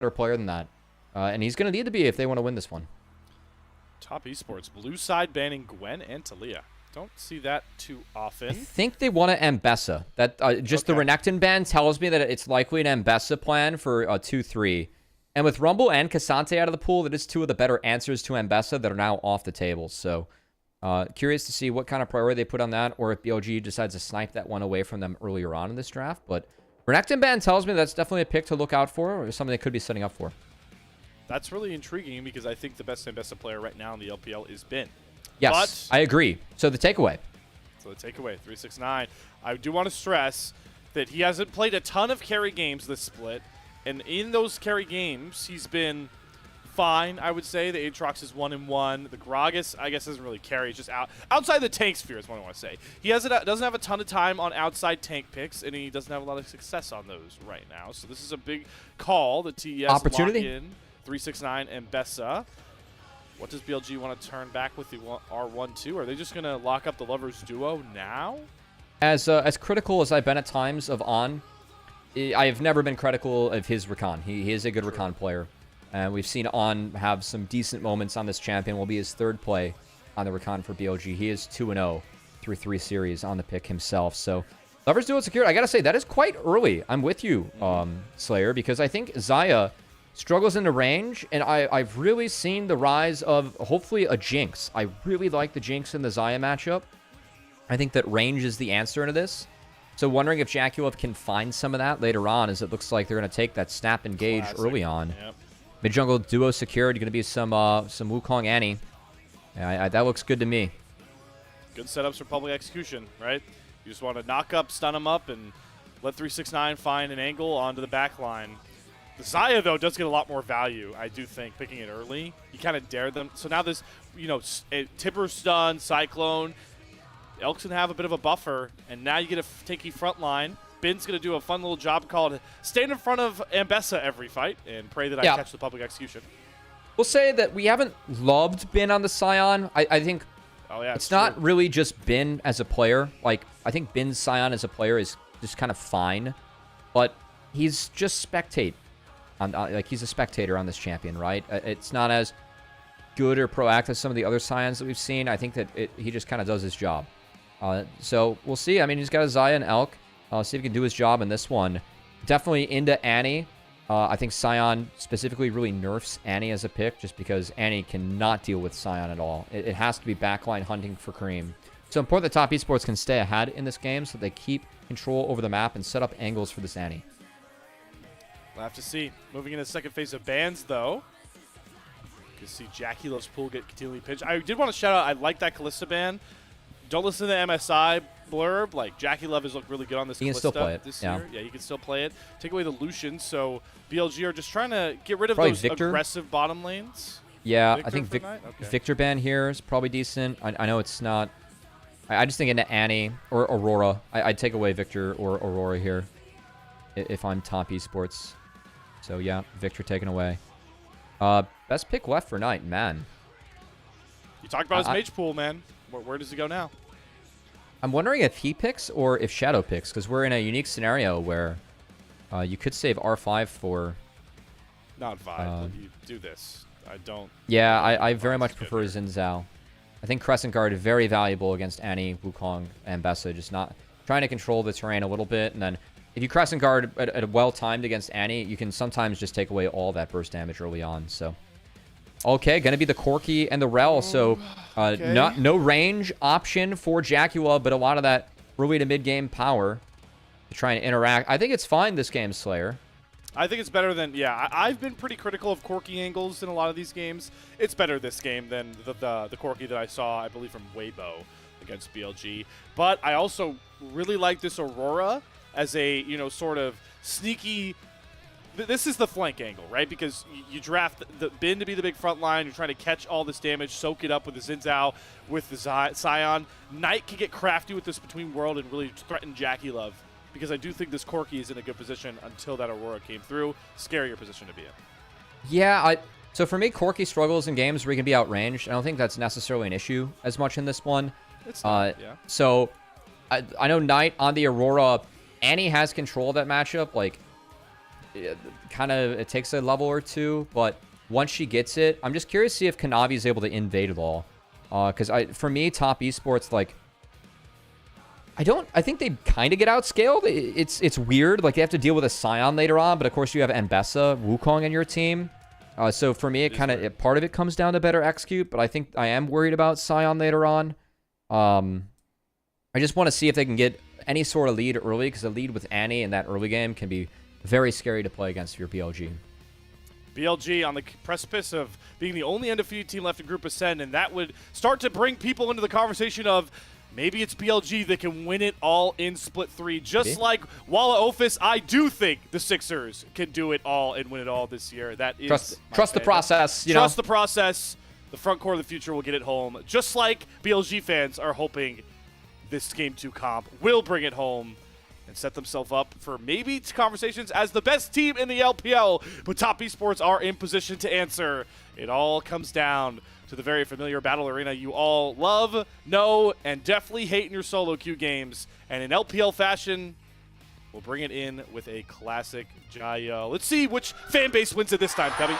better player than that. And he's going to need to be if they want to win this one. Top Esports, blue side banning Gwen and Talia. Don't see that too often. I think they want to Ambessa. That just the Renekton ban tells me that it's likely an Ambessa plan for 2-3. And with Rumble and Cassante out of the pool, that is two of the better answers to Ambessa that are now off the table. So curious to see what kind of priority they put on that, or if BLG decides to snipe that one away from them earlier on in this draft. But Renekton ban tells me that's definitely a pick to look out for, or something they could be setting up for. That's really intriguing because I think the best Ambessa player right now in the LPL is Bin. Yes, I agree. So the takeaway. So the takeaway, 369. I do want to stress that he hasn't played a ton of carry games this split. And in those carry games, he's been fine, I would say. The Aatrox is 1-1. The Gragas, I guess, doesn't really carry. He's just outside the tank sphere is what I want to say. He doesn't have a ton of time on outside tank picks, and he doesn't have a lot of success on those right now. So this is a big call. The TES opportunity. Lock in 369 and Bessa. What does BLG want to turn back with the R1-2? Are they just going to lock up the Lovers duo now? As critical as I've been at times of On, I have never been critical of his Rakan. He is a good Rakan player. And we've seen On have some decent moments on this champion. Will be his third play on the Rakan for BLG. He is 2-0 through 3 series on the pick himself. So Lovers duo secured. I got to say, that is quite early. I'm with you, Slayer, because I think Xayah struggles into range, and I've really seen the rise of, hopefully, a Jinx. I really like the Jinx in the Xayah matchup. I think that range is the answer to this. So wondering if JackeyLove can find some of that later on, as it looks like they're going to take that snap engage early on. Yep. Mid-jungle duo secured. Going to be some Wukong Annie. That looks good to me. Good setups for public execution, right? You just want to knock up, stun them up, and let 369 find an angle onto the back line. The Xayah, though, does get a lot more value, I do think, picking it early. You kind of dare them. So now this, Tipper stun, Cyclone. Elk's going to have a bit of a buffer, and now you get a tanky front line. Bin's going to do a fun little job called stand in front of Ambessa every fight and pray that I catch the public execution. We'll say that we haven't loved Bin on the Scion. I think it's not really just Bin as a player. Like, I think Bin's Scion as a player is just kind of fine, but he's just spectate. Like, he's a spectator on this champion, right? It's not as good or proactive as some of the other Scions that we've seen. I think that he just kind of does his job. So we'll see. I mean, he's got a Xayah and Elk. See if he can do his job in this one. Definitely into Annie. I think Scion specifically really nerfs Annie as a pick, just because Annie cannot deal with Scion at all. It has to be backline hunting for Creme. So important that Top Esports can stay ahead in this game so that they keep control over the map and set up angles for this Annie. We'll have to see. Moving into the second phase of bans, though. You can see JackeyLove's pool get continually pinched. I did want to shout out, I like that Kalista ban. Don't listen to the MSI blurb. Like, JackeyLove has looked really good on this Kalista this year. Yeah, you can still play it. Take away the Lucian, so BLG are just trying to get rid of those aggressive bottom lanes. Yeah, I think Victor ban here is probably decent. I know it's not. I just think into Annie or Aurora. I'd take away Victor or Aurora here if I'm Top Esports. So, yeah, Victor taken away. Best pick left for Knight, man. You talked about his mage pool, man. Where does he go now? I'm wondering if he picks or if Shadow picks, because we're in a unique scenario where you could save R5 for... Not 5. You do this. I don't... Yeah, I very much prefer Xin Zhao. I think Crescent Guard is very valuable against Annie, Wukong, and Bessa. Just not trying to control the terrain a little bit, and then if you Crescent Guard at a well-timed against Annie, you can sometimes just take away all that burst damage early on, so... Okay, going to be the Corki and the Rel, so no range option for JackeyLove, but a lot of that early to mid-game power to try and interact. I think it's fine this game, Slayer. I think it's better than, I've been pretty critical of Corki angles in a lot of these games. It's better this game than the Corki that I saw, I believe, from Weibo against BLG. But I also really like this Aurora as a, sort of sneaky... This is the flank angle, right? Because you draft the Bin to be the big front line. You're trying to catch all this damage, soak it up with the Xin Zhao, with the Scion. Knight can get crafty with this between world and really threaten JackeyLove, because I do think this Corki is in a good position until that Aurora came through. Scarier position to be in. Yeah, so for me, Corki struggles in games where he can be outranged. I don't think that's necessarily an issue as much in this one. It's not, So I know Knight on the Aurora, Annie has control of that matchup. Like, kind of, it takes a level or two, but once she gets it, I'm just curious to see if Kanavi is able to invade it all. Because for me, top esports, like, I think they kind of get outscaled. It's weird. Like, they have to deal with a Scion later on, but of course you have Mbessa, Wukong in your team. So for me, part of it comes down to better execute, but I think I am worried about Scion later on. I just want to see if they can get any sort of lead early, because a lead with Annie in that early game can be very scary to play against your BLG. BLG on the precipice of being the only undefeated team left in Group Ascend, and that would start to bring people into the conversation of maybe it's BLG that can win it all in Split 3. Just like Walla Ofis, I do think the Sixers can do it all and win it all this year. That is trust the process. Trust the process. The front core of the future will get it home. Just like BLG fans are hoping this Game 2 comp will bring it home and set themselves up for maybe conversations as the best team in the LPL, but Top Esports are in position to answer. It all comes down to the very familiar battle arena you all love, know, and definitely hate in your solo queue games. And in LPL fashion, we'll bring it in with a classic Jayo. Let's see which fan base wins it this time, Cubby.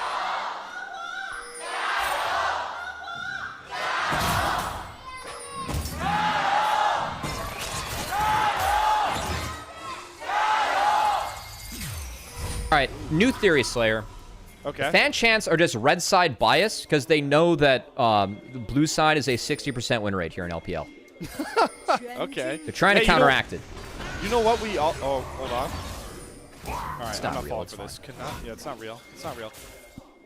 All right, new theory, Slayer. Okay. The fan chants are just red side bias because they know that the blue side is a 60% win rate here in LPL. Okay. They're trying to counteract it. You know what we all... Oh, hold on. All right, it's I'm not not real, falling it's for this. Yeah, it's not real. It's not real.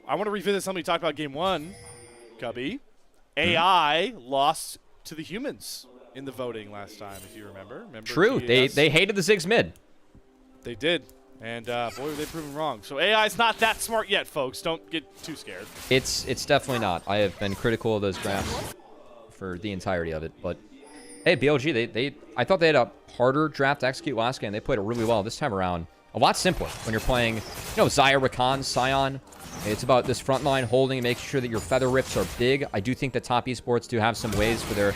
I want to revisit something we talked about Game 1, Cubby. AI lost to the humans in the voting last time, if you remember. True. TES? They hated the Ziggs mid. They did. And boy, were they proven wrong. So AI's not that smart yet, folks. Don't get too scared. It's definitely not. I have been critical of those graphs for the entirety of it. But hey, BLG, I thought they had a harder draft to execute last game. They played it really well this time around. A lot simpler when you're playing, Xayah, Rakan, Scion. It's about this front line holding and making sure that your feather rips are big. I do think that Top Esports do have some ways for their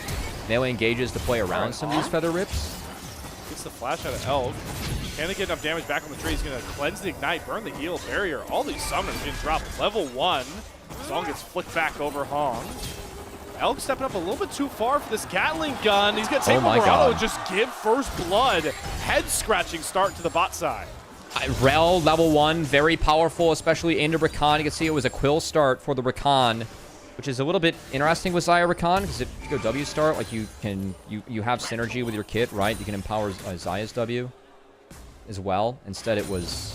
melee engages to play around some of these feather rips. Gets the flash out of Elk. Can they get enough damage back on the tree? He's going to cleanse the ignite, burn the heal barrier. All these summons being dropped. Level 1. Song gets flicked back over Hong. Elk stepping up a little bit too far for this Gatling gun. He's going to take Morado and just give first blood. Head-scratching start to the bot side. Rel, level 1, very powerful, especially into Rakan. You can see it was a quill start for the Rakan, which is a little bit interesting with Xayah Rakan, because if you go W start, like you have synergy with your kit, right? You can empower Xayah's W as well. Instead, it was...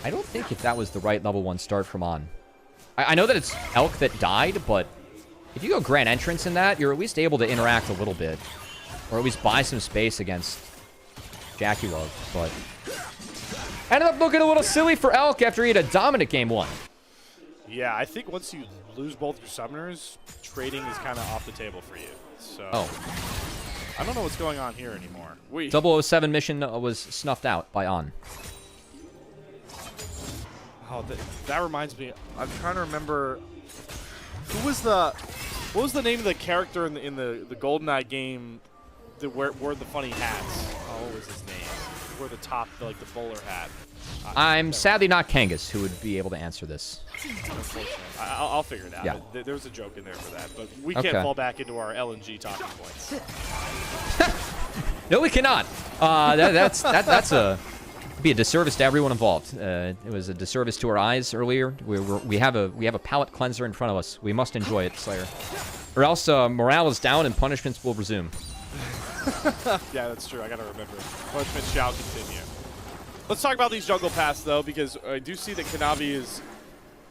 I don't think if that was the right level 1 start from On. I know that it's Elk that died, but if you go Grand Entrance in that, you're at least able to interact a little bit. Or at least buy some space against JackeyLove, but... ended up looking a little silly for Elk after he had a dominant Game 1. Yeah, I think once you lose both your summoners, trading is kind of off the table for you. So I don't know what's going on here anymore. 007 mission was snuffed out by On. Oh, that reminds me. I'm trying to remember what was the name of the character in the GoldenEye game that wore the funny hats? Oh, what was his name? Wore the top, like the bowler hat. I'm sadly not Kangas who would be able to answer this. Unfortunately. I'll figure it out. Yeah. There was a joke in there for that, but we can't fall back into our LNG talking points. No, we cannot. That's be a disservice to everyone involved. It was a disservice to our eyes earlier. We have a palate cleanser in front of us. We must enjoy it, Slayer, or else morale is down and punishments will resume. Yeah, that's true. I gotta remember. Punishment shall continue. Let's talk about these jungle paths, though, because I do see that Kanavi is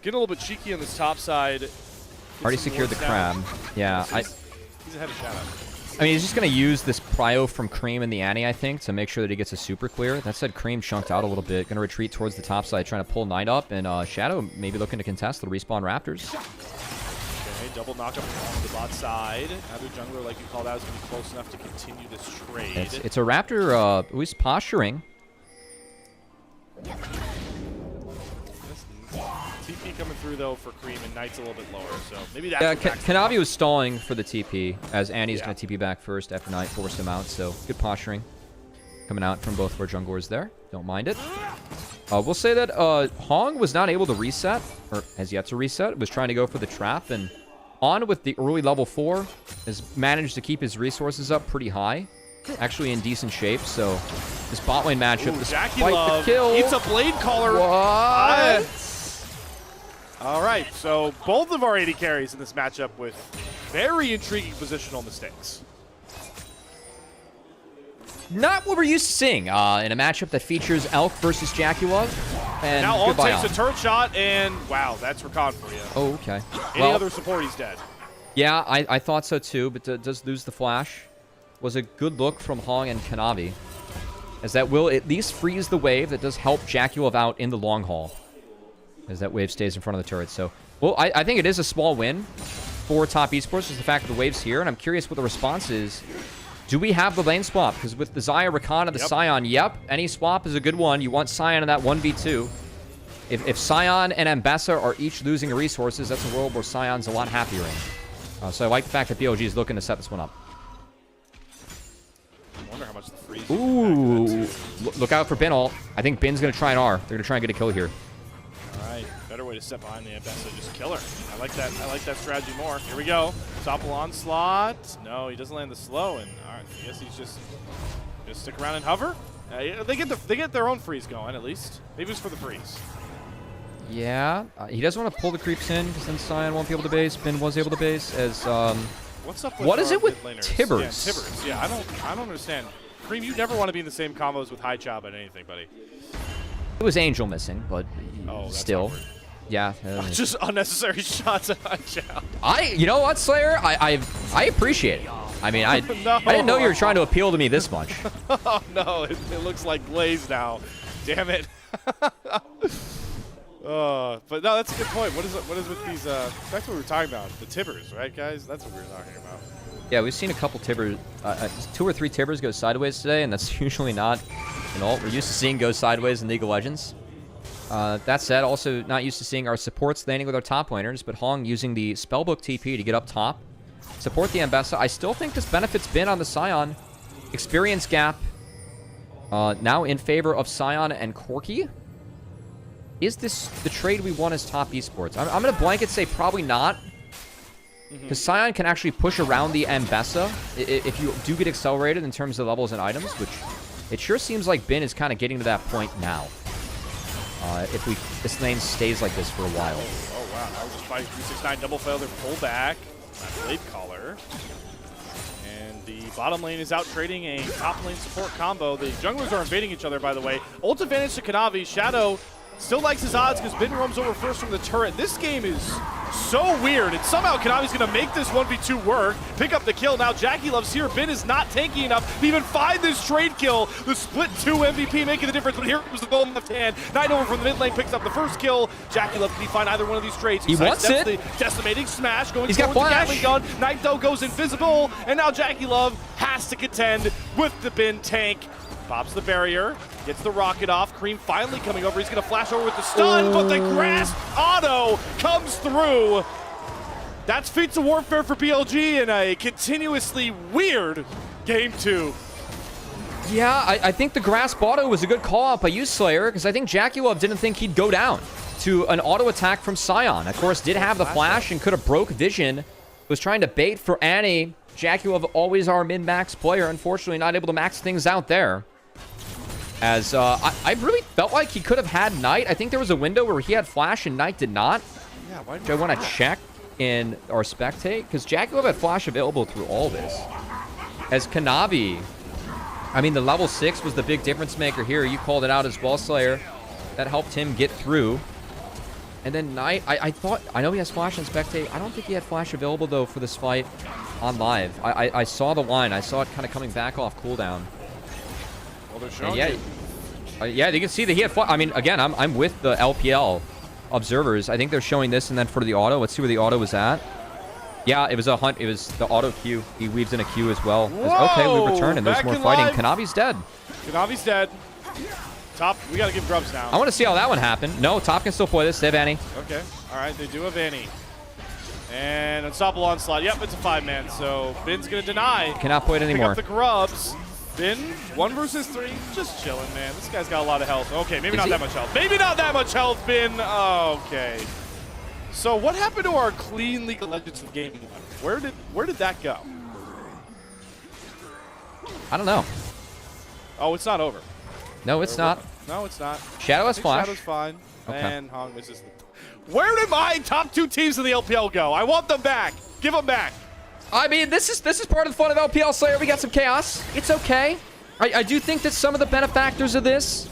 getting a little bit cheeky on this top side. Already secured the Creme. Yeah, he's ahead of Shadow. I mean, he's just going to use this prio from Creme and the Annie, I think, to make sure that he gets a super clear. That said, Creme chunked out a little bit. Going to retreat towards the top side, trying to pull Knight up. And Shadow maybe looking to contest the respawn Raptors. Okay, double knockup on the bot side. Another jungler, like you called out, is going to be close enough to continue this trade. It's a Raptor who's posturing. TP coming through, though, for Creme, and Knight's a little bit lower, so maybe that's... Yeah, Kanavi was stalling for the TP, as Annie's going to TP back first after Knight forced him out, so good posturing coming out from both of our junglers there. Don't mind it. We'll say that Hong was not able to reset, or has yet to reset, was trying to go for the trap, and On with the early level 4 has managed to keep his resources up pretty high. Actually in decent shape, so this bot lane matchup, despite the kill... It's a blade caller. What? All right, so both of our 80 carries in this matchup with very intriguing positional mistakes. Not what we're used to seeing in a matchup that features Elk versus JackeyLove. And now On takes a turret shot, and wow, that's Recon for you. Oh, okay. Any other support, he's dead. Yeah, I thought so too, but does lose the flash. Was a good look from Hong and Kanavi, as that will at least freeze the wave. That does help JackeyLove out in the long haul, as that wave stays in front of the turret. So, well, I think it is a small win for Top Esports, is the fact that the wave's here, and I'm curious what the response is. Do we have the lane swap? Because with the Xayah, Rakan, and the Sion, any swap is a good one. You want Sion in that 1v2. If Sion and Ambessa are each losing resources, that's a world where Sion's a lot happier in. So I like the fact that BLG is looking to set this one up. I wonder how much the freeze. Ooh, look out for Bin ult. I think Bin's going to try an R. They're going to try and get a kill here. All right, better way to step behind the Ambessa, just kill her. I like that strategy more. Here we go. Topple onslaught. No, he doesn't land the slow, and all right, I guess he's just stick around and hover. They get their own freeze going at least. Maybe it's for the freeze. Yeah, he doesn't want to pull the creeps in because then Sion won't be able to base. Bin was able to base as What's up with what is it with Tibbers? Tibbers? Yeah, Tibbers. Yeah, I don't understand. Creme, you never want to be in the same combos with High Chop and anything, buddy. It was Angel missing, but still. Awkward. Yeah. Just unnecessary shots at High Chop. You know what, Slayer? I appreciate it. I mean, I didn't know you were trying to appeal to me this much. Oh, no, it looks like Glaze now. Damn it. But no, that's a good point. What is with these? That's what we were talking about. The Tibbers, right, guys? That's what we were talking about. Yeah, we've seen a couple Tibbers, 2 or 3 Tibbers go sideways today, and that's usually not an ult we're used to seeing go sideways in League of Legends. That said, also not used to seeing our supports landing with our top laners, but Hong using the Spellbook TP to get up top. Support the Ambessa. I still think this benefits Bin on the Sion. Experience gap now in favor of Sion and Corki. Is this the trade we want as Top Esports? I'm going to blanket say probably not. Because Sion can actually push around the Ambessa if you do get accelerated in terms of levels and items, which it sure seems like Bin is kind of getting to that point now. If this lane stays like this for a while. Oh wow, that was just fighting 369 double fail, their pullback. That blade caller. And the bottom lane is out trading a top lane support combo. The junglers are invading each other, by the way. Ult advantage to Kanavi. Shadow still likes his odds because Bin roams over first from the turret. This game is so weird, and somehow Kanavi's going to make this 1v2 work, pick up the kill. Now JackeyLove's here. Bin is not tanky enough to even find this trade kill. The split 2 MVP making the difference, but here comes the goal in the left hand. 9 over from the mid lane, picks up the first kill. JackeyLove, can he find either one of these trades? He wants it. The decimating smash going He's got forward flash. with the Gatling gun. Knight, though, goes invisible, and now JackeyLove has to contend with the Bin tank. Pops the barrier, gets the rocket off. Creme finally coming over. He's going to flash over with the stun, but the grasp auto comes through. That's feats of warfare for BLG in a continuously weird game 2. Yeah, I think the grasp auto was a good call out by you, Slayer, because I think JackeyLove didn't think he'd go down to an auto attack from Sion. Of course, did have the flash and could have broke vision. Was trying to bait for Annie. JackeyLove always our min-max player. Unfortunately, not able to max things out there. As I really felt like he could have had Knight. I think there was a window where he had flash and Knight did not. Yeah, why Which I want to check in our spectate, because JackeyLove had flash available through all this. As Kanavi, I mean, the level 6 was the big difference maker here. You called it out as well, Slayer. That helped him get through. And then Knight, I know he has flash and spectate. I don't think he had flash available, though, for this fight on live. I saw the line. I saw it kind of coming back off cooldown. Well, they're showing yeah, you can see that he had flash. I mean, again, I'm with the LPL observers. I think they're showing this and then for the auto. Let's see where the auto was at. Yeah, it was a hunt. It was the auto Q. He weaves in a Q as well. Okay, we return and there's more fighting. Live. Kanavi's dead. Kanavi's dead. Top, we got to give grubs now. I want to see how that one happened. No, Top can still play this. They have Annie. Okay. All right, they do have Annie. And Unstoppable Onslaught. Yep, it's a 5-man, so Bin's going to deny. Cannot play it anymore. Pick up the grubs. Bin, 1 versus 3, just chilling, man. This guy's got a lot of health. Okay, maybe Is not he? that much health. Maybe not that much health, Bin. Okay. So what happened to our clean League of Legends of Game 1? Where did that go? I don't know. Oh, it's not over. No, it's not. No, it's not. Shadow has flash. Shadow's fine. Okay. And Hong misses. Where did my top 2 teams in the LPL go? I want them back. Give them back. I mean, this is part of the fun of LPL Slayer. We got some chaos. It's okay. I do think that some of the benefactors of this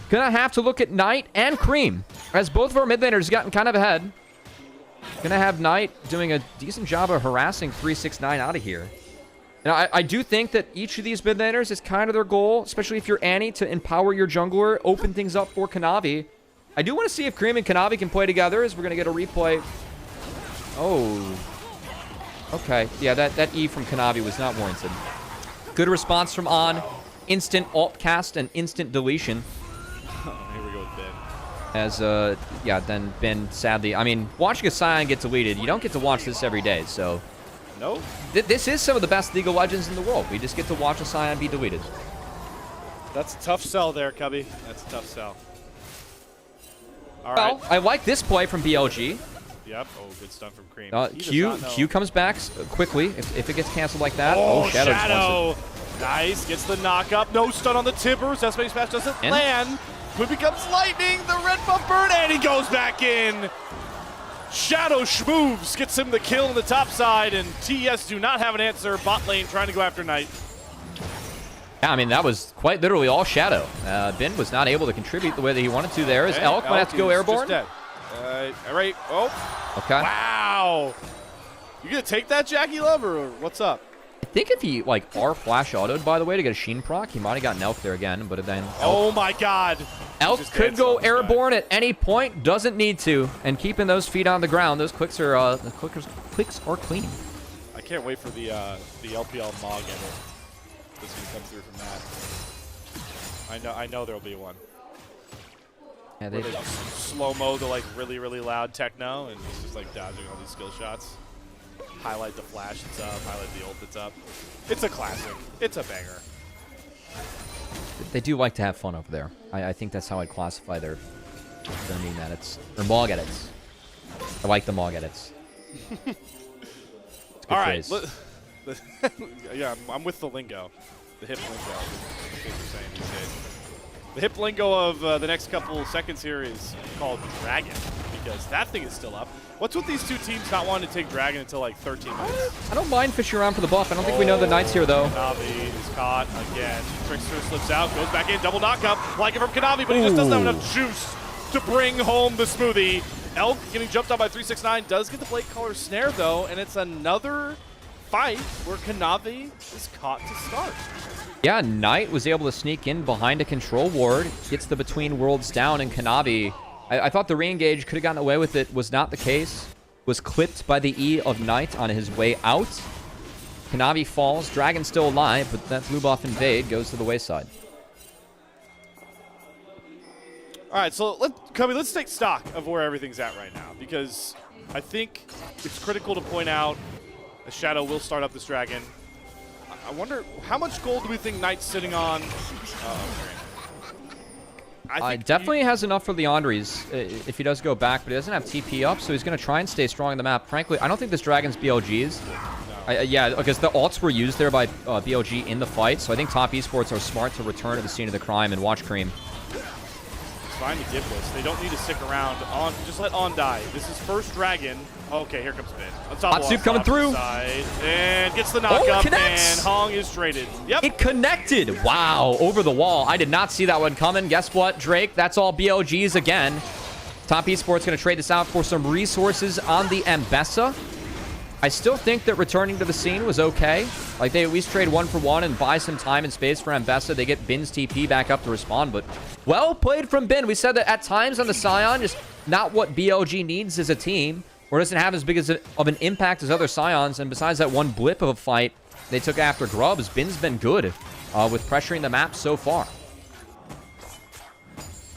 gonna have to look at Knight and Creme, as both of our mid laners gotten kind of ahead. Gonna have Knight doing a decent job of harassing 369 out of here. And I do think that each of these mid laners is kind of their goal, especially if you're Annie, to empower your jungler, open things up for Kanavi. I do want to see if Creme and Kanavi can play together, as we're gonna get a replay. Oh. Okay, yeah, that E from Kanavi was not warranted. Good response from On. Instant alt cast and instant deletion. Here we go with Ben. As, yeah, then Ben, sadly... I mean, watching a Scion get deleted, you don't get to watch this every day, so... No? This is some of the best League of Legends in the world. We just get to watch a Scion be deleted. That's a tough sell there, Cubby. That's a tough sell. All right. Well, I like this play from BLG. Yep. Oh, good stuff from Creme. Q comes back quickly if it gets canceled like that. Oh, Shadow. Shadow. Nice. Gets the knock up. No stun on the Timbers. That's Smash doesn't land. Quick becomes lightning. The red buff burn, and he goes back in. Shadow schmoves. Gets him the kill on the top side, and TES do not have an answer. Bot lane trying to go after Knight. Yeah, I mean, that was quite literally all Shadow. Ben was not able to contribute the way that he wanted to there. As Elk might have to go airborne. Just dead. All right. Oh. Okay. Wow. You gonna take that, JackeyLove, or what's up? I think if he, like, R-flash autoed, by the way, to get a Sheen proc, he might have gotten Elk there again, but then... Oh, my God. Elk could go airborne at any point, doesn't need to, and keeping those feet on the ground, those clicks are, clicks are clean. I can't wait for the LPL Mog edit that's gonna come through from that. I know there'll be one. Yeah, they just slow-mo the, like, really, really loud techno, and it's just, like, dodging all these skill shots. Highlight the flash that's up, highlight the ult that's up. It's a classic. It's a banger. They do like to have fun over there. I think that's how I'd classify their meme edits. Or Mog edits. I like the Mog edits. All right. Yeah, I'm with the lingo. The hip lingo. That's what you're saying these days. The hip lingo of the next couple seconds here is called Dragon, because that thing is still up. What's with these two teams not wanting to take Dragon until like 13 minutes? I don't mind fishing around for the buff. I don't think we know the Knights here, though. Kanavi is caught again. Trickster slips out, goes back in, double knockup. Like it from Kanavi, but he just doesn't have enough juice to bring home the smoothie. Elk getting jumped on by 369, does get the Blade Caller snare, though, and it's another fight where Kanavi is caught to start. Yeah, Knight was able to sneak in behind a control ward, gets the Between Worlds down, and Kanavi, I thought the re-engage could have gotten away with it, was not the case. Was clipped by the E of Knight on his way out. Kanavi falls, Dragon still alive, but that blue buff invade goes to the wayside. All right, so Cubby, let's take stock of where everything's at right now, because I think it's critical to point out the Shadow will start up this Dragon. I wonder, how much gold do we think Knight's sitting on? I think definitely has enough for Leandri's if he does go back, but he doesn't have TP up, so he's going to try and stay strong on the map. Frankly, I don't think this Dragon's BLG's. No. Yeah, because the ults were used there by BLG in the fight, so I think top esports are smart to return to the scene of the crime and watch Creme. It's fine to give this. They don't need to stick around. Just let On die. This is first Dragon. Okay, here comes Ben. Hot soup coming through. And gets the knockup, and Hong is traded. Yep. It connected. Wow, over the wall. I did not see that one coming. Guess what, Drake? That's all BLG's again. Top Esports going to trade this out for some resources on the Ambessa. I still think that returning to the scene was okay. Like, they at least trade 1-for-1 and buy some time and space for Ambessa. They get Bin's TP back up to respond, but well played from Bin. We said that at times on the Scion, just not what BLG needs as a team, or doesn't have as big of an impact as other Scions, and besides that one blip of a fight they took after Grubs, Bin's been good with pressuring the map so far.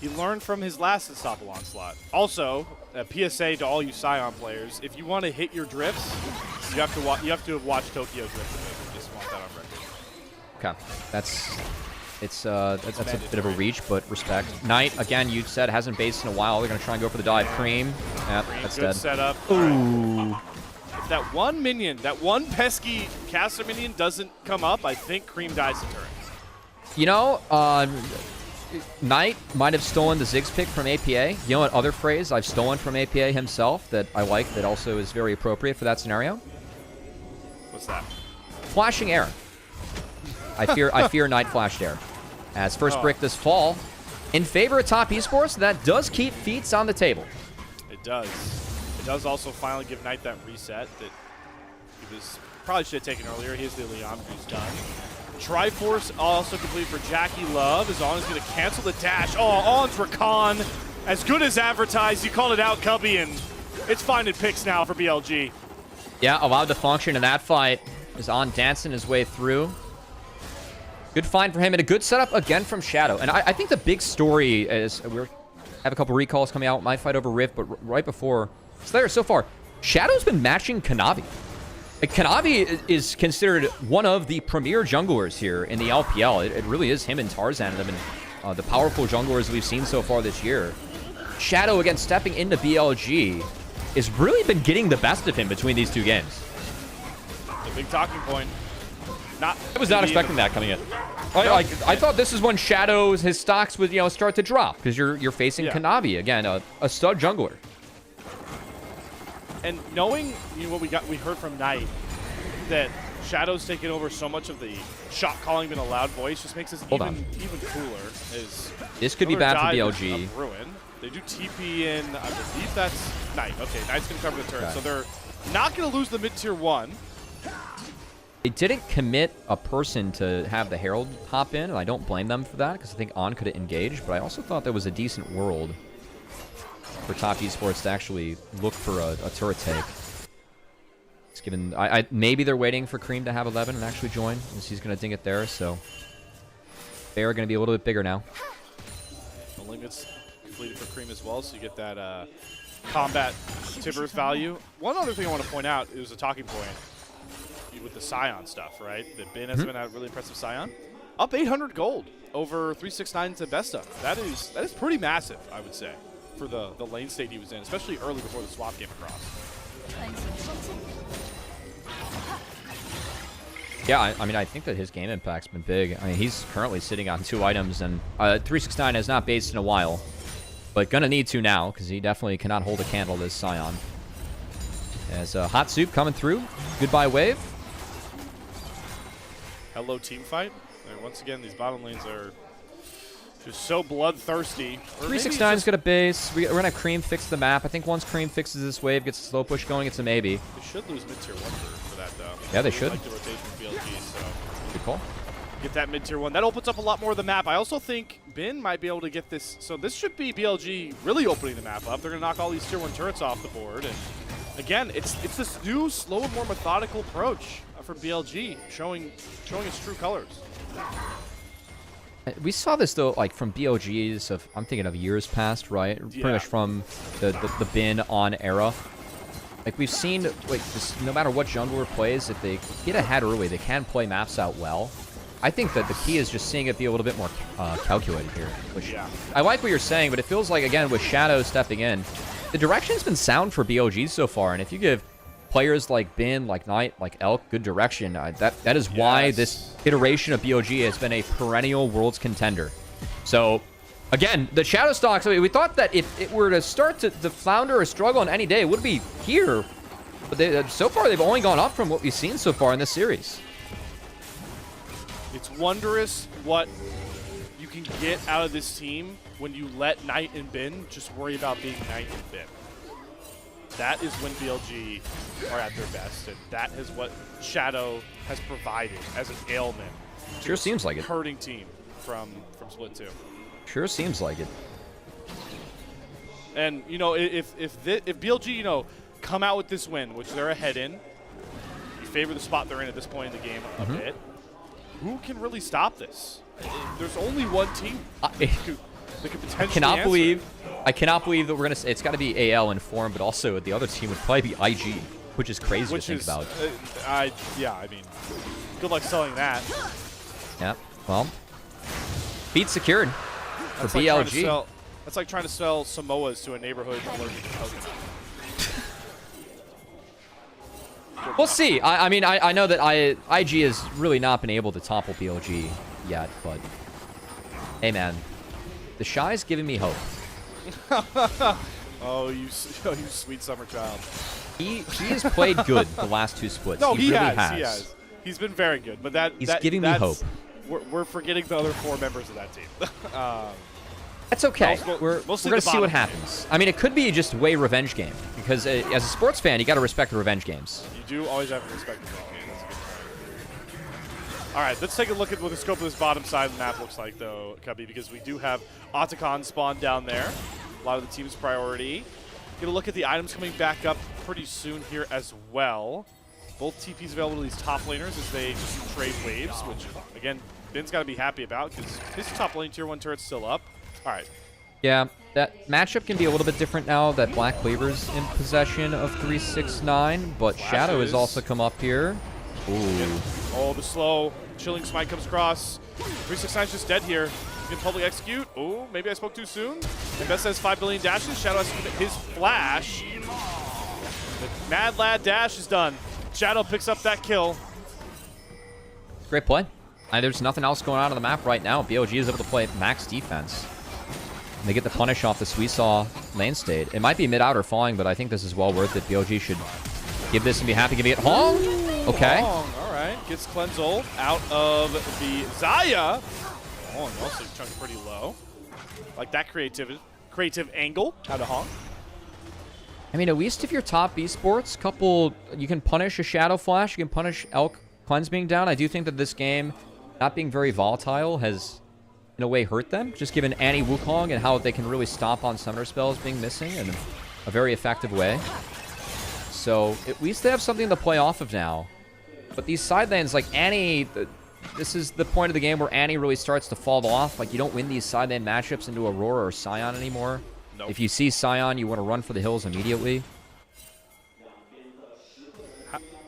He learned from his last Unstoppable Onslaught. Also, a PSA to all you Scion players, if you want to hit your drifts, you have to have watched Tokyo Drift. Just want that on record. Okay. That's a bit of a reach, but respect. Knight, again, you said hasn't based in a while. They're going to try and go for the dive. Creme. Yeah, that's Good dead. setup. Ooh. Right. If that one minion, that one pesky caster minion doesn't come up, I think Creme dies the turret. You know, Knight might have stolen the Ziggs pick from APA. You know what other phrase I've stolen from APA himself that I like that also is very appropriate for that scenario? What's that? Flashing air. I fear Knight flashed air. As first brick this fall, in favor of top esports, that does keep feats on the table. It does. It does also finally give Knight that reset that he was probably should have taken earlier. Here's the Leon who's done. Triforce also complete for JackeyLove. As On is going to cancel the dash. Oh, On's Recon. As good as advertised. You called it out, Cubby, and it's finding picks now for BLG. Yeah, allowed to function in that fight. Is On dancing his way through. Good find for him, and a good setup again from Shadow. And I think the big story is we have a couple recalls coming out. My fight over Rift, but right before Slayer so far, Shadow's been matching Kanavi. Like, Kanavi is considered one of the premier junglers here in the LPL. It really is him and Tarzan that have been the powerful junglers we've seen so far this year. Shadow, again, stepping into BLG, has really been getting the best of him between these two games. The big talking point. I was not expecting that coming in. I thought this is when his stocks would start to drop because you're facing Kanavi again, a stud jungler. And knowing what we heard from Knight, that Shadow's taken over so much of the shot calling in a loud voice, just makes this even cooler. This could be bad for BLG. Ruin. They do TP in, I believe that's Knight. Okay, Knight's gonna cover the turret, so they're not gonna lose the mid tier 1. They didn't commit a person to have the Herald hop in, and I don't blame them for that, because I think On could have engaged, but I also thought there was a decent world for top esports to actually look for a turret take. It's given, maybe they're waiting for Creme to have 11 and actually join, as he's going to ding it there, so they're going to be a little bit bigger now. The Linket's completed for Creme as well, so you get that combat Tibbers value. One other thing I want to point out, it was a talking point with the Scion stuff, right? That Bin has been a really impressive Scion. Up 800 gold over 369 to Besta. That is pretty massive, I would say, for the lane state he was in, especially early before the swap came across. Yeah, I mean, I think that his game impact's been big. I mean, he's currently sitting on 2 items, and 369 has not based in a while, but gonna need to now, because he definitely cannot hold a candle to this Scion. As Hot Soup coming through. Goodbye, Wave. Hello, teamfight. Once again, these bottom lanes are just so bloodthirsty. 369's got a base. We're going to have Creme fix the map. I think once Creme fixes this wave, gets a slow push going, it's a maybe. They should lose mid-tier 1 for that, though. Yeah, they should. Like the rotation of BLG, so. Good call. Get that mid-tier 1. That opens up a lot more of the map. I also think Bin might be able to get this. So this should be BLG really opening the map up. They're going to knock all these tier 1 turrets off the board. And again, it's this new, slow and more methodical approach from BLG, showing its true colors. We saw this, though, like, from BLGs of, I'm thinking of years past, right? Yeah. Pretty much from the Bin on era. Like, we've seen, like, this, no matter what jungler plays, if they get ahead early, they can play maps out well. I think that the key is just seeing it be a little bit more calculated here. Which I like what you're saying, but it feels like, again, with Shadow stepping in, the direction's been sound for BLG so far, and if you give players like Bin, like Knight, like Elk good direction, that is why this iteration of BLG has been a perennial Worlds contender. So, again, the Shadow stocks, I mean, we thought that if it were to start to flounder or struggle on any day, it would be here. But so far, they've only gone up from what we've seen so far in this series. It's wondrous what you can get out of this team when you let Knight and Bin just worry about being Knight and Bin. That is when BLG are at their best, and that is what Shadow has provided as an ailment. Sure seems like it. Hurting team from Split 2. Sure seems like it. And you know, if BLG, you know, come out with this win, which they're ahead in, you favor the spot they're in at this point in the game a bit. Who can really stop this? There's only one team that could potentially I cannot believe that we're gonna say it's got to be AL in form, but also the other team would probably be IG, which is crazy to think about. Yeah, I mean, good luck selling that. Yeah, well, feet secured for BLG. That's like trying to sell Samoas to a neighborhood allergic to coconut. We'll see. I mean, I know that IG has really not been able to topple BLG yet, but hey, man, the Shy's giving me hope. Oh, you sweet summer child. He has played good the last 2 splits. No, he really has. He has. He's been very good, but he's giving me hope. We're forgetting the other 4 members of that team. That's okay. We're going to see what happens. I mean, it could be just way revenge game, because as a sports fan, you got to respect the revenge games. You do always have to respect the revenge game. That's a good point. All right, let's take a look at what the scope of this bottom side of the map looks like, though, Cubby, because we do have Otacon spawned down there. A lot of the team's priority. Get a look at the items coming back up pretty soon here as well. Both TPs available to these top laners as they just trade waves, which, again, Ben's got to be happy about because his top lane tier 1 turret's still up. All right. Yeah, that matchup can be a little bit different now that Black Cleaver's in possession of 369, but Shadow has also come up here. Ooh. Oh, the slow chilling smite comes across. 369's just dead here. He can probably execute. Oh, maybe I spoke too soon. And Best has 5 billion dashes. Shadow has to commit his flash. The Mad Lad dash is done. Shadow picks up that kill. Great play. There's nothing else going on the map right now. BLG is able to play max defense. And they get the punish off the Suisaw lane state. It might be mid-out or falling, but I think this is well worth it. BLG should give this and be happy giving it Hong. Okay. Hong, all right. Gets Cleansol out of the Zaya. Hong also chunked pretty low. Like that creative angle out of Hong. I mean, at least if you're top esports, you can punish a Shadow Flash, you can punish Elk Cleanse being down. I do think that this game, not being very volatile, has in a way hurt them, just given Annie Wukong and how they can really stomp on summoner spells being missing in a very effective way. So at least they have something to play off of now. But these side lanes, like Annie, this is the point of the game where Annie really starts to fall off. Like, you don't win these side lane matchups into Aurora or Sion anymore. Nope. If you see Sion, you want to run for the hills immediately.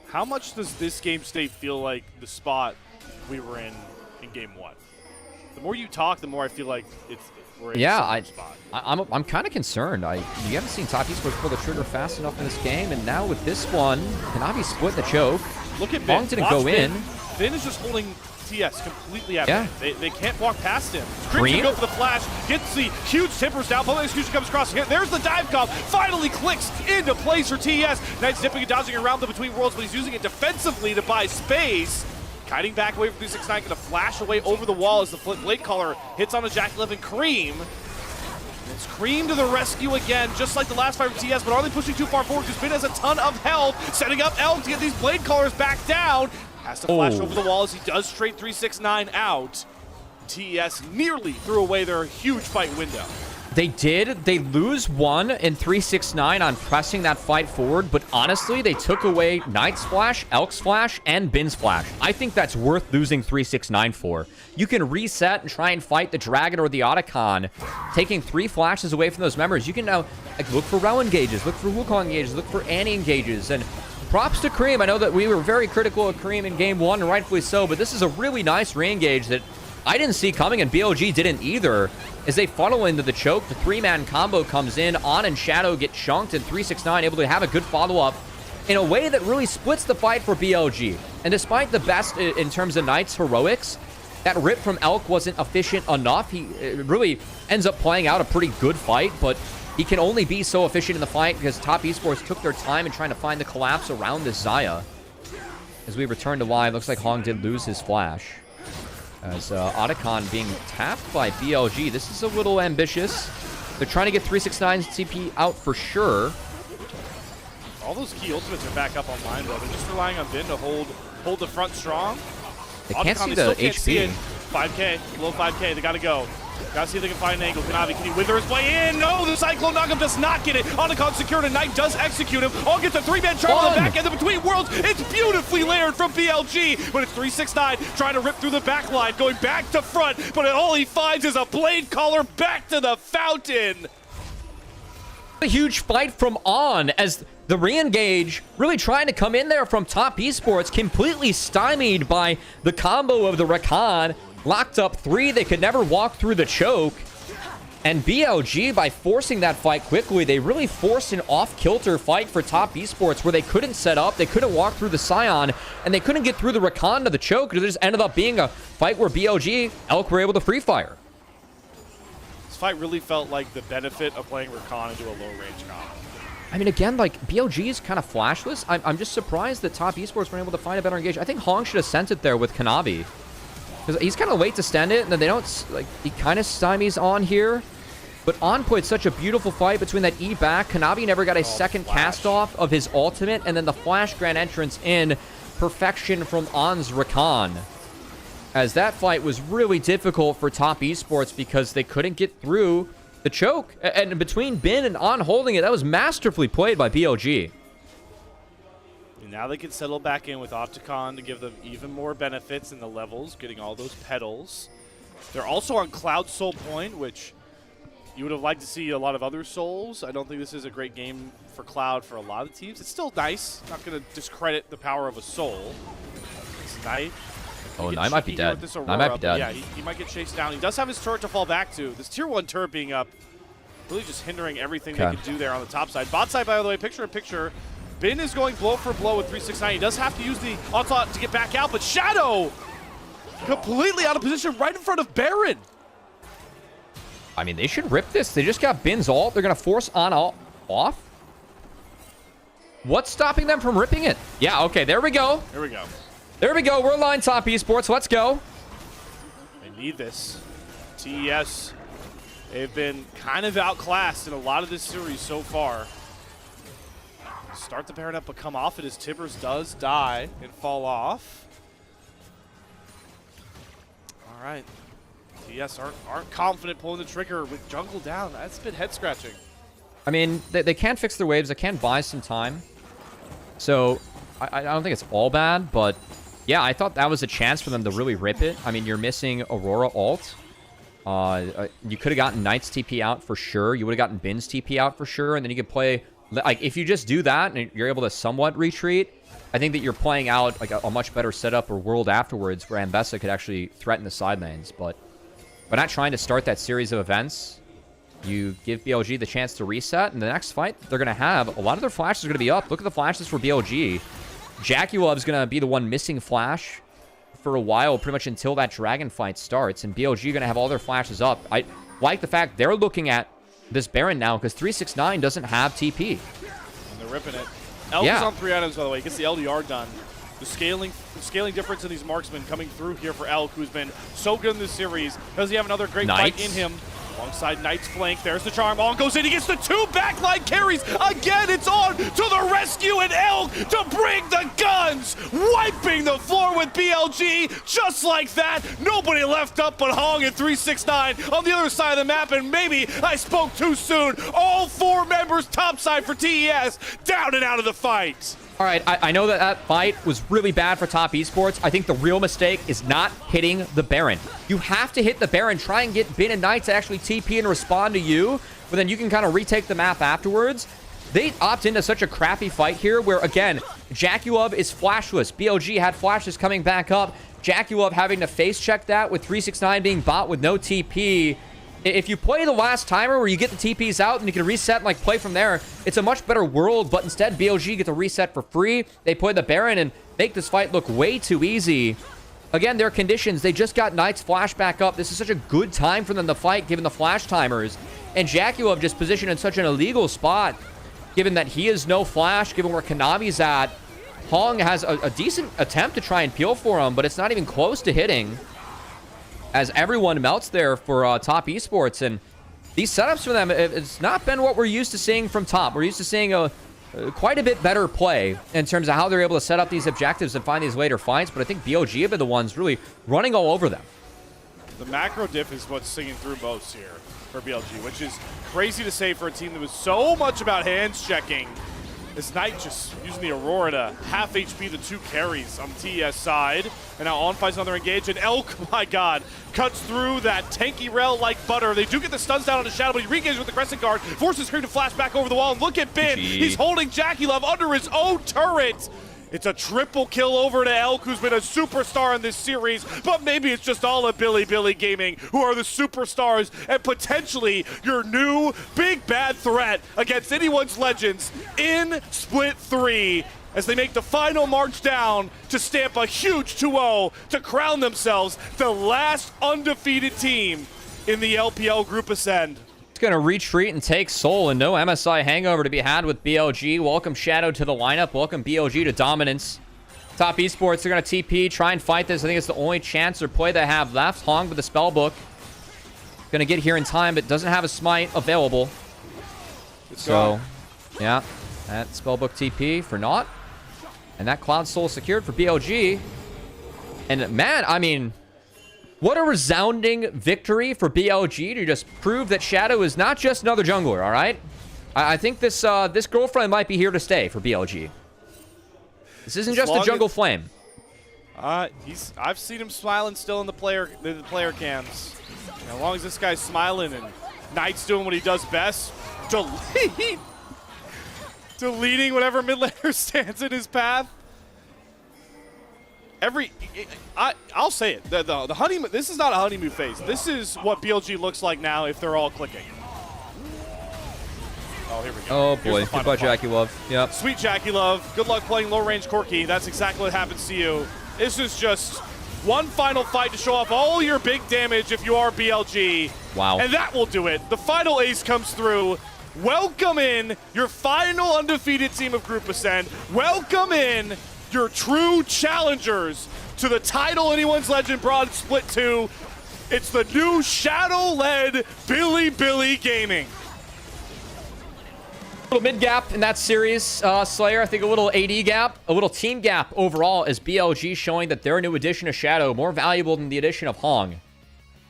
How much does this game state feel like the spot we were in game 1? The more you talk, the more I feel like we're in a spot. I'm kind of concerned. You haven't seen top esports pull the trigger fast enough in this game, and now with this one, Kanavi split the choke. Look at Ben. Hong didn't go in. Ben is just holding TS completely out. Yeah. They can't walk past him. Creme go for the flash, gets the huge tippers down. Public execution comes across here. There's the dive comp. Finally clicks into place for TS. Knight's dipping and dodging around the between worlds, but he's using it defensively to buy space. Kiting back away from 369, gonna flash away over the wall as the Blade Caller hits on a JackeyLove and Creme. It's Creme to the rescue again, just like the last fight from TS, but are they pushing too far forward? Because Ben has a ton of health, setting up Elk to get these Blade Callers back down. Has to flash over the wall as he does trade 369 out. TES nearly threw away their huge fight window. They did. They lose one in 369 on pressing that fight forward, but honestly, they took away Knight's Flash, Elk's Flash, and Bin's Flash. I think that's worth losing 369 for. You can reset and try and fight the Dragon or the Otacon, taking 3 flashes away from those members. You can now look for Rel engages, look for Wukong engages, look for Annie engages, and props to Creme. I know that we were very critical of Creme in game 1, and rightfully so, but this is a really nice re-engage that I didn't see coming, and BLG didn't either. As they funnel into the choke, the 3-man combo comes in. On and Shadow get chunked, and 369 able to have a good follow-up in a way that really splits the fight for BLG. And despite the best in terms of Knight's heroics, that rip from Elk wasn't efficient enough. He really ends up playing out a pretty good fight, but he can only be so efficient in the fight because Top Esports took their time in trying to find the collapse around this Zaya. As we return to live, looks like Hong did lose his flash. As Otacon being tapped by BLG. This is a little ambitious. They're trying to get 369's TP out for sure. All those key ultimates are back up online, though. They're just relying on Ben to hold the front strong. They can't Otacon, see they the can't HP. See it. 5K, below 5K. They gotta go. Gotta see if they can find an angle. Kanavi, can he wither his way in? No, the Cyclone Knock'em does not get it. Otacon secured, and Knight does execute him. All gets a 3-man charm on the back end. The between worlds, it's beautifully layered from BLG. But it's 369 trying to rip through the back line, going back to front. But all he finds is a Blade Caller back to the fountain. A huge fight from On as the re-engage really trying to come in there from Top Esports, completely stymied by the combo of the Rakan. Locked up 3, they could never walk through the choke. And BLG, by forcing that fight quickly, they really forced an off-kilter fight for Top Esports where they couldn't set up, they couldn't walk through the Scion, and they couldn't get through the Rakan to the choke. It just ended up being a fight where BLG, Elk were able to free fire. This fight really felt like the benefit of playing Rakan into a low-range comp. I mean, again, like, BLG is kind of flashless. I'm just surprised that Top Esports weren't able to find a better engage. I think Hong should have sent it there with Kanavi. Because he's kind of late to stand it, and then they don't, like, he kind of stymies On here. But On played such a beautiful fight between that E back. Kanavi never got a second cast off of his ultimate, and then the flash grand entrance in. Perfection from On's Rakan. As that fight was really difficult for Top Esports because they couldn't get through the choke. And between Bin and On holding it, that was masterfully played by BLG. And now they can settle back in with Opticon to give them even more benefits in the levels, getting all those petals. They're also on Cloud Soul Point, which you would have liked to see a lot of other souls. I don't think this is a great game for Cloud for a lot of teams. It's still nice. Not going to discredit the power of a soul. It's Knight. Oh, Knight might be dead. Knight might be dead. Yeah, he might get chased down. He does have his turret to fall back to. This tier 1 turret being up, really just hindering everything they could do there on the top side. Bot side, by the way, picture-in-picture. Bin is going blow for blow with 369. He does have to use the onslaught to get back out, but Shadow completely out of position right in front of Baron. I mean, they should rip this. They just got Bin's ult. They're going to force On off. What's stopping them from ripping it? Yeah, okay, there we go. There we go. There we go. We're aligned, Top Esports. Let's go. They need this. TES, they've been kind of outclassed in a lot of this series so far. Start the Baron up, but come off it as Tibbers does die and fall off. All right. TES aren't confident pulling the trigger with jungle down. That's a bit head-scratching. I mean, they can't fix their waves. They can buy some time. So, I don't think it's all bad, but yeah, I thought that was a chance for them to really rip it. I mean, you're missing Aurora ult. You could have gotten Knight's TP out for sure. You would have gotten Bin's TP out for sure, and then you could play... Like, if you just do that and you're able to somewhat retreat, I think that you're playing out like a much better setup or world afterwards where Ambessa could actually threaten the side lanes. But by not trying to start that series of events, you give BLG the chance to reset. And the next fight they're going to have, a lot of their flashes are going to be up. Look at the flashes for BLG. JackeyLove is going to be the one missing flash for a while, pretty much until that dragon fight starts. And BLG are going to have all their flashes up. I like the fact they're looking at this Baron now because 369 doesn't have TP. And they're ripping it. Elk is on 3 items, by the way. He gets the LDR done. The scaling difference in these marksmen coming through here for Elk, who's been so good in this series. Does he have another great fight in him? Alongside Knight's flank, there's the charm. On goes in, he gets the 2 backline carries. Again, it's On to the rescue, and Elk to bring the guns. Wiping the floor with BLG, just like that. Nobody left up but Hong and 369 on the other side of the map, and maybe I spoke too soon. All 4 members topside for TES, down and out of the fight. All right, I know that fight was really bad for Top Esports. I think the real mistake is not hitting the Baron. You have to hit the Baron, try and get Bin and Knight to actually TP and respond to you, but then you can kind of retake the map afterwards. They opt into such a crappy fight here where, again, JackeyLove is flashless. BLG had flashes coming back up. JackeyLove having to face check that with 369 being bot with no TP. If you play the last timer where you get the TPs out and you can reset and like play from there, it's a much better world, but instead BLG get to reset for free. They play the Baron and make this fight look way too easy. Again, their conditions, they just got Knight's flash back up. This is such a good time for them to fight given the flash timers. And JackeyLove just positioned in such an illegal spot given that he is no flash, given where Kanavi's at. Hong has a decent attempt to try and peel for him, but it's not even close to hitting, as everyone melts there for Top Esports. And these setups for them, it's not been what we're used to seeing from Top. We're used to seeing quite a bit better play in terms of how they're able to set up these objectives and find these later fights, but I think BLG have been the ones really running all over them. The macro diff is what's singing through most here for BLG, which is crazy to say for a team that was so much about hands checking. As Knight just using the Aurora to half HP the 2 carries on the TES side. And now On fights another engage, and Elk, my god, cuts through that tanky rail like butter. They do get the stuns down on the Shadow, but he re-engages with the Crescent Guard, forces Creme to flash back over the wall, and look at Bin. He's holding JackeyLove under his own turret. It's a triple kill over to Elk, who's been a superstar in this series, but maybe it's just all of Bilibili Gaming, who are the superstars and potentially your new big bad threat against anyone's legends in Split 3 as they make the final march down to stamp a huge 2-0 to crown themselves the last undefeated team in the LPL Group Ascend. It's going to retreat and take Soul, and no MSI hangover to be had with BLG. Welcome Shadow to the lineup. Welcome BLG to dominance. Top Esports, they're going to TP, try and fight this. I think it's the only chance or play they have left. Hong with the spellbook. Going to get here in time, but doesn't have a smite available. So, yeah, that spellbook TP for naught. And that Cloud Soul secured for BLG. And man, I mean, what a resounding victory for BLG to just prove that Shadow is not just another jungler, all right? I think this this girlfriend might be here to stay for BLG. This isn't just a jungle flame. I've seen him smiling still in the player cams. And as long as this guy's smiling and Knight's doing what he does best, deleting whatever mid laner stands in his path. I'll say it. The honeymoon. This is not a honeymoon phase. This is what BLG looks like now if they're all clicking. Oh, here we go. Oh boy, goodbye JackeyLove. Yep. Sweet JackeyLove. Good luck playing low range Corki. That's exactly what happens to you. This is just one final fight to show off all your big damage if you are BLG. Wow. And that will do it. The final ace comes through. Welcome in your final undefeated team of Group Ascend. Welcome in your true challengers to the title anyone's legend brought in Split 2. It's the new Shadow-led Bilibili Gaming. A little mid gap in that series, Slayer. I think a little AD gap, a little team gap overall as BLG showing that their new addition of Shadow more valuable than the addition of Hong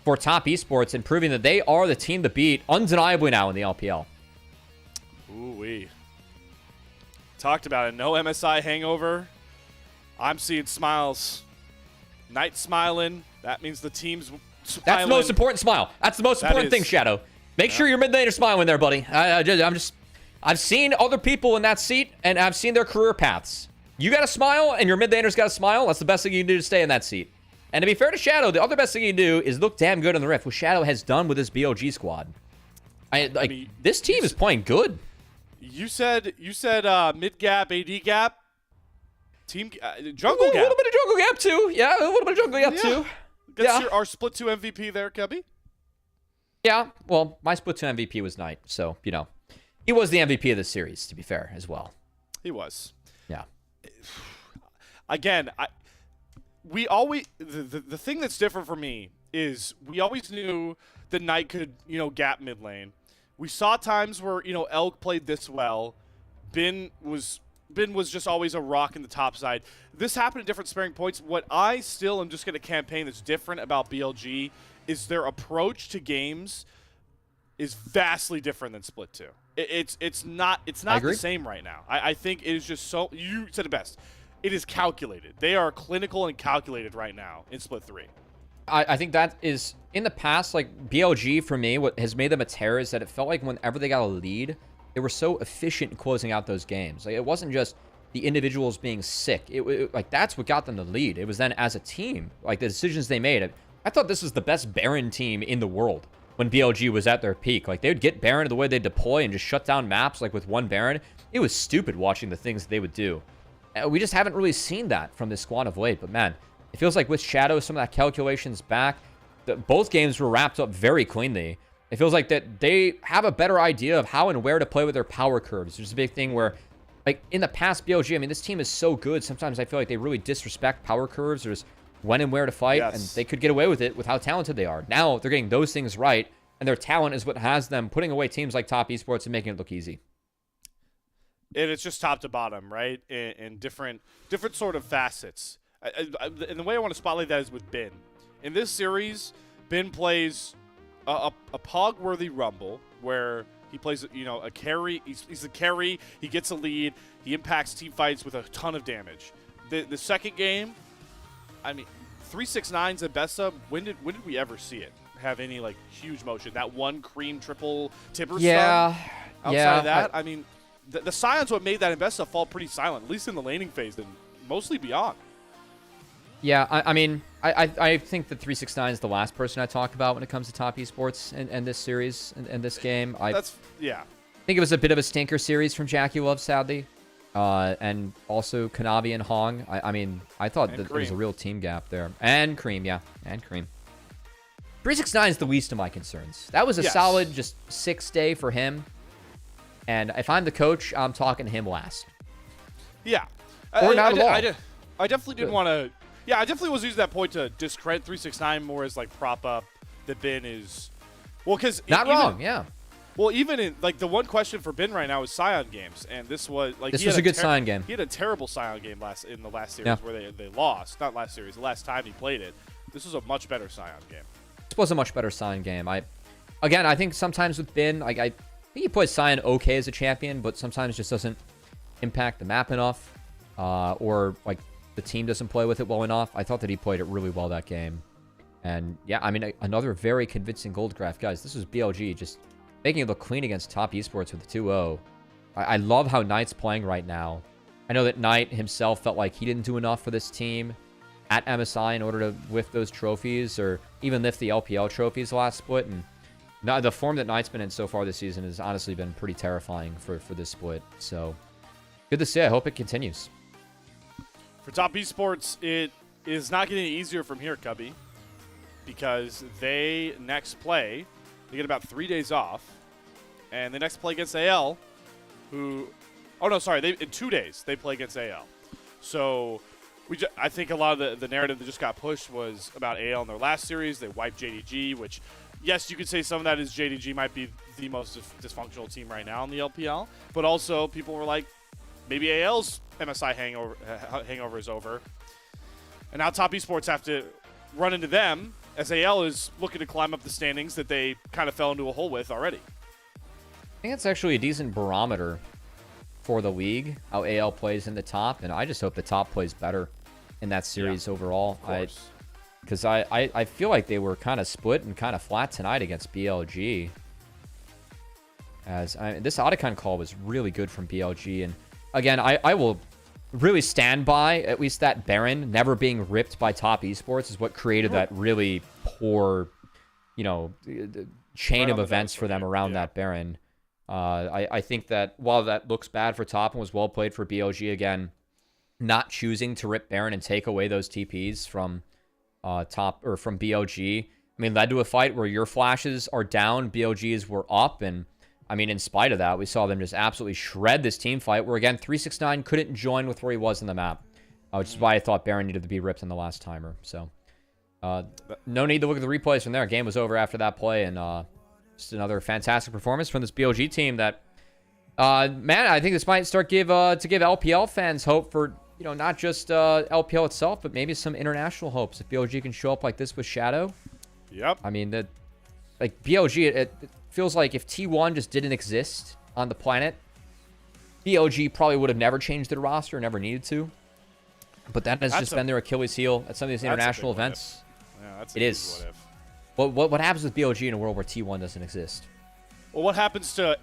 for Top Esports and proving that they are the team to beat undeniably now in the LPL. Ooh-wee. Talked about it. No MSI hangover. I'm seeing smiles. Knight smiling. That means the team's smiling. That's the most important smile. That's the most important thing, Shadow. Make sure your mid laner smiling there, buddy. I've seen other people in that seat, and I've seen their career paths. You got to smile, and your mid laner's got to smile. That's the best thing you can do to stay in that seat. And to be fair to Shadow, the other best thing you can do is look damn good on the Rift, what Shadow has done with this BLG squad. I mean, this team is playing good. You said mid gap, AD gap. Team jungle gap. A little bit of jungle gap too. Yeah, a little bit of jungle gap too. That's our Split 2 MVP there, Cubby. Yeah, well, my Split 2 MVP was Knight, so, you know. He was the MVP of this series, to be fair, as well. He was. Yeah. Again, we always the thing that's different for me is we always knew that Knight could, gap mid lane. We saw times where, Elk played this well. Bin was just always a rock in the top side. This happened at different sparing points. What I still am just going to campaign that's different about BLG is their approach to games is vastly different than Split 2. It's not the same right now. I think it is just so, you said it best. It is calculated. They are clinical and calculated right now in Split 3. I think that is, in the past, like, BLG, for me, what has made them a terror is that it felt like whenever they got a lead, they were so efficient in closing out those games. Like, it wasn't just the individuals being sick. Like, that's what got them the lead. It was then, as a team, like, the decisions they made. I thought this was the best Baron team in the world when BLG was at their peak. Like, they would get Baron the way they deploy and just shut down maps, like, with one Baron. It was stupid watching the things that they would do. We just haven't really seen that from this squad of late. But, man, it feels like with Shadow, some of that calculation's back. Both games were wrapped up very cleanly. It feels like that they have a better idea of how and where to play with their power curves. There's a big thing where, like, in the past, BLG, I mean, this team is so good. Sometimes I feel like they really disrespect power curves. There's when and where to fight, and they could get away with it with how talented they are. Now they're getting those things right, and their talent is what has them putting away teams like Top Esports and making it look easy. And it's just top to bottom, right? In different sort of facets. And the way I want to spotlight that is with Bin. In this series, Bin plays a Pog-worthy Rumble, where He plays, you know, a carry. He's a carry. He gets a lead. He impacts team fights with a ton of damage. The second game, I mean, 369's at Bessa. When did we ever see it have any like huge motion? That one Creme triple tipper stun. Outside of that, I mean, the Scion's what made that in Bessa fall pretty silent, at least in the laning phase, and mostly beyond. Yeah, I mean, I think that 369 is the last person I talk about when it comes to top esports and this series and this game. I think it was a bit of a stinker series from JackeyLove, sadly. And also Kanavi and Hong. I mean, I thought that there was a real team gap there. And Creme, yeah. And Creme. 369 is the least of my concerns. That was a solid just 6 day for him. And if I'm the coach, I'm talking to him last. Yeah. Or not at all. I definitely didn't want to... Yeah, I definitely was using that point to discredit 369 more as, like, prop up that Ben is... Well, because... Not wrong, yeah. Well, even in, like, the one question for Ben right now is Scion games, and this was, like... This was a good Scion game. He had a terrible Scion game in the last series where they lost. Not last series, the last time he played it. This was a much better Scion game. This was a much better Scion game. Again, I think sometimes with Ben, like, I think he plays Scion okay as a champion, but sometimes just doesn't impact the map enough, or, like... the team doesn't play with it well enough. I thought that he played it really well that game. And yeah, I mean, another very convincing gold graph. Guys, this was BLG just making it look clean against top esports with the 2-0. I love how Knight's playing right now. I know that Knight himself felt like he didn't do enough for this team at MSI in order to lift those trophies or even lift the LPL trophies last split. And now the form that Knight's been in so far this season has honestly been pretty terrifying for this split. So good to see. I hope it continues. For top esports, it is not getting easier from here, Cubby, because they next play. They get about 3 days off, and they next play against AL, who, oh no, sorry, in 2 days they play against AL. So I think a lot of the narrative that just got pushed was about AL in their last series. They wiped JDG, which, yes, you could say some of that is JDG might be the most dysfunctional team right now in the LPL, but also people were like, maybe AL's MSI hangover is over. And now top esports have to run into them as AL is looking to climb up the standings that they kind of fell into a hole with already. I think it's actually a decent barometer for the league, how AL plays in the top, and I just hope the top plays better in that series overall. Because I feel like they were kind of split and kind of flat tonight against BLG. This Otacon call was really good from BLG, and again, I will really stand by at least that Baron never being ripped by top esports is what created that really poor, you know, chain of events for them around that Baron. I think that while that looks bad for top and was well played for BLG, again, not choosing to rip Baron and take away those TPs from top or from BLG, I mean, led to a fight where your flashes are down, BLG's were up, and I mean, in spite of that, we saw them just absolutely shred this team fight where, again, 369 couldn't join with where he was in the map, which is why I thought Baron needed to be ripped in the last timer. So, no need to look at the replays from there. Game was over after that play, and just another fantastic performance from this BLG team that, man, I think this might start to give LPL fans hope for, you know, not just LPL itself, but maybe some international hopes. If BLG can show up like this with Shadow. Yep. I mean, like BLG, it feels like if T1 just didn't exist on the planet, BLG probably would have never changed their roster, never needed to. But that has just been their Achilles heel at some of these international events. Yeah, that's it is. What happens with BLG in a world where T1 doesn't exist? Well, what happens to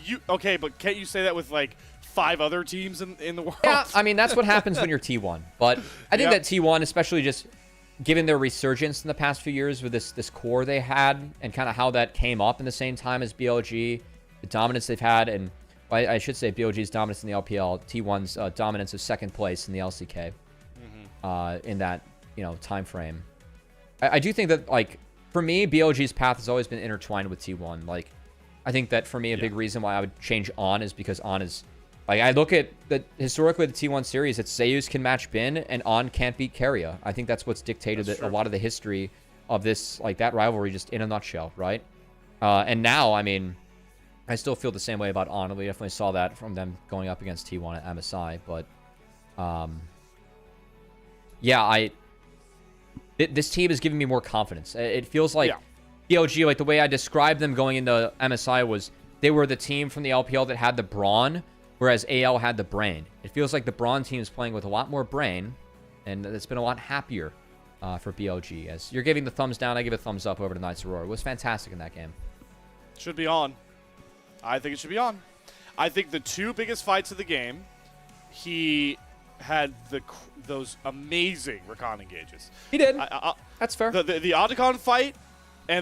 you? Okay, but can't you say that with like 5 other teams in the world? Yeah, I mean, that's what happens when you're T1. But I think that T1, especially just given their resurgence in the past few years with this core they had and kind of how that came up in the same time as BLG, the dominance they've had, and I should say BLG's dominance in the LPL, T1's dominance of second place in the LCK in that, you know, time frame. I do think that, like, for me, BLG's path has always been intertwined with T1. Like, I think that for me, a big reason why I would change On is because On is, like, I look at historically the T1 series, it's Zeus can match Bin and On can't beat Keria. I think that's what's dictated a lot of the history of this, like, that rivalry just in a nutshell, right? And now, I mean, I still feel the same way about On. We definitely saw that from them going up against T1 at MSI, but yeah, this team is giving me more confidence. It feels like BLG, like the way I described them going into MSI was they were the team from the LPL that had the brawn, whereas AL had the brain. It feels like the brawn team is playing with a lot more brain, and it's been a lot happier for BLG. As you're giving the thumbs down, I give a thumbs up over to Knights Aurora. It was fantastic in that game. Should be on. I think it should be on. I think the two biggest fights of the game, he had those amazing recon engages. He did. I, That's fair. The Otacon fight